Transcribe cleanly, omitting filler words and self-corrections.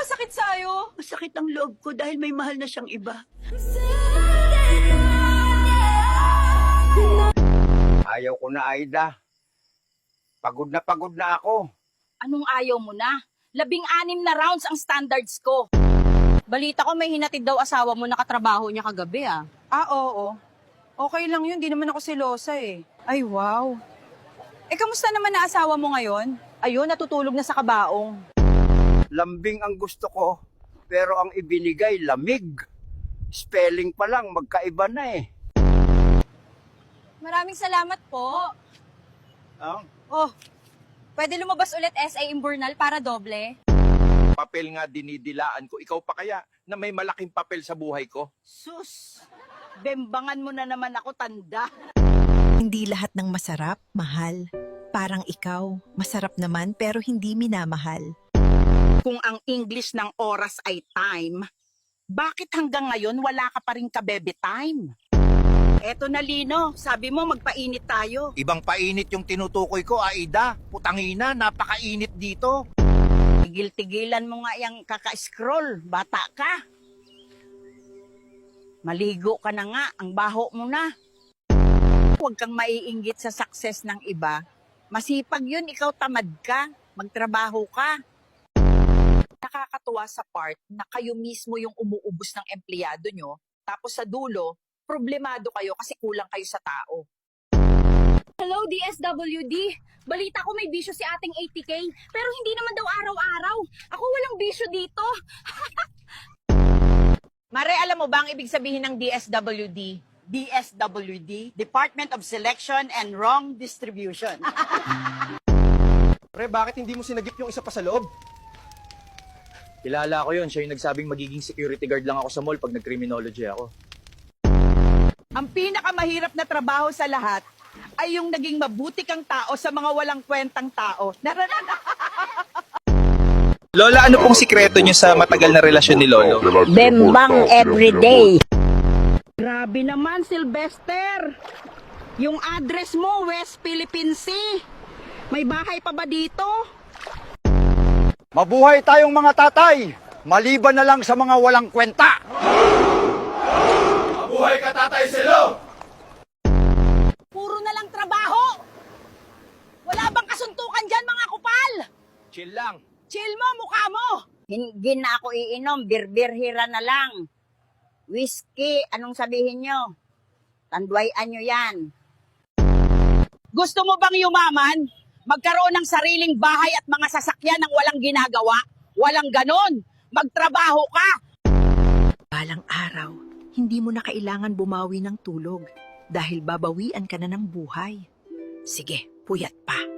masakit sa'yo? Masakit ang loob ko dahil may mahal na siyang iba. Ayaw ko na, Aida. Pagod na ako. Anong ayaw mo na? 16 na rounds ang standards ko. Balita ko may hinatid daw asawa mo nakatrabaho niya kagabi ah. Ah, oo. Okay lang yun, di naman ako selosa eh. Ay, wow. Eh, kamusta naman na asawa mo ngayon? Ayun, natutulog na sa kabaong. Lambing ang gusto ko, pero ang ibinigay lamig. Spelling pa lang, magkaiba na eh. Maraming salamat po. Ah, Oh, pwede lumabas ulit SA Imburnal para doble? Papel nga dinidilaan ko. Ikaw pa kaya na may malaking papel sa buhay ko? Sus, bembangan mo na naman ako, tanda. Hindi lahat ng masarap, mahal. Parang ikaw, masarap naman pero hindi minamahal. Kung ang English ng oras ay time, bakit hanggang ngayon wala ka pa rin kabebe time? Eto na, Lino. Sabi mo, magpainit tayo. Ibang painit yung tinutukoy ko, Aida. Putangina, napakainit dito. Tigil-tigilan mo nga yung kaka-scroll. Bata ka. Maligo ka na nga. Ang baho mo na. Huwag kang maiinggit sa success ng iba. Masipag yun, ikaw tamad ka. Magtrabaho ka. Nakakatuwa sa part na kayo mismo yung umuubos ng empleyado nyo, tapos sa dulo, problemado kayo kasi kulang kayo sa tao. Hello, DSWD! Balita ko may bisyo si ating 80K, pero hindi naman daw araw-araw. Ako walang bisyo dito. Mare, alam mo ba ang ibig sabihin ng DSWD? DSWD, Department of Selection and Wrong Distribution. Pre, bakit hindi mo sinagip yung isa pa sa loob? Kilala ko yun. Siya yung nagsabing magiging security guard lang ako sa mall pag nag-criminology ako. Ang pinakamahirap na trabaho sa lahat ay yung naging mabuti kang tao sa mga walang kwentang tao. Lola, ano pong sikreto niyo sa matagal na relasyon ni Lolo? Bembang everyday. Grabe naman, Sylvester. Yung address mo, West Philippine Sea. May bahay pa ba dito? mabuhay tayong mga tatay. Maliban na lang sa mga walang kwenta. Mabuhay ka, Tatay Selo! Puro na lang trabaho! Wala bang kasuntukan dyan, mga kupal? Chill lang. Chill mo, mukha mo! Hindi na ako iinom, birbirhira na lang. Whiskey, anong sabihin nyo? Tandwayan nyo yan. Gusto mo bang yumaman? Magkaroon ng sariling bahay at mga sasakyan ng walang ginagawa? Walang ganon. Magtrabaho ka. Balang araw, hindi mo na kailangan bumawi ng tulog dahil babawian ka na ng buhay. Sige, puyat pa.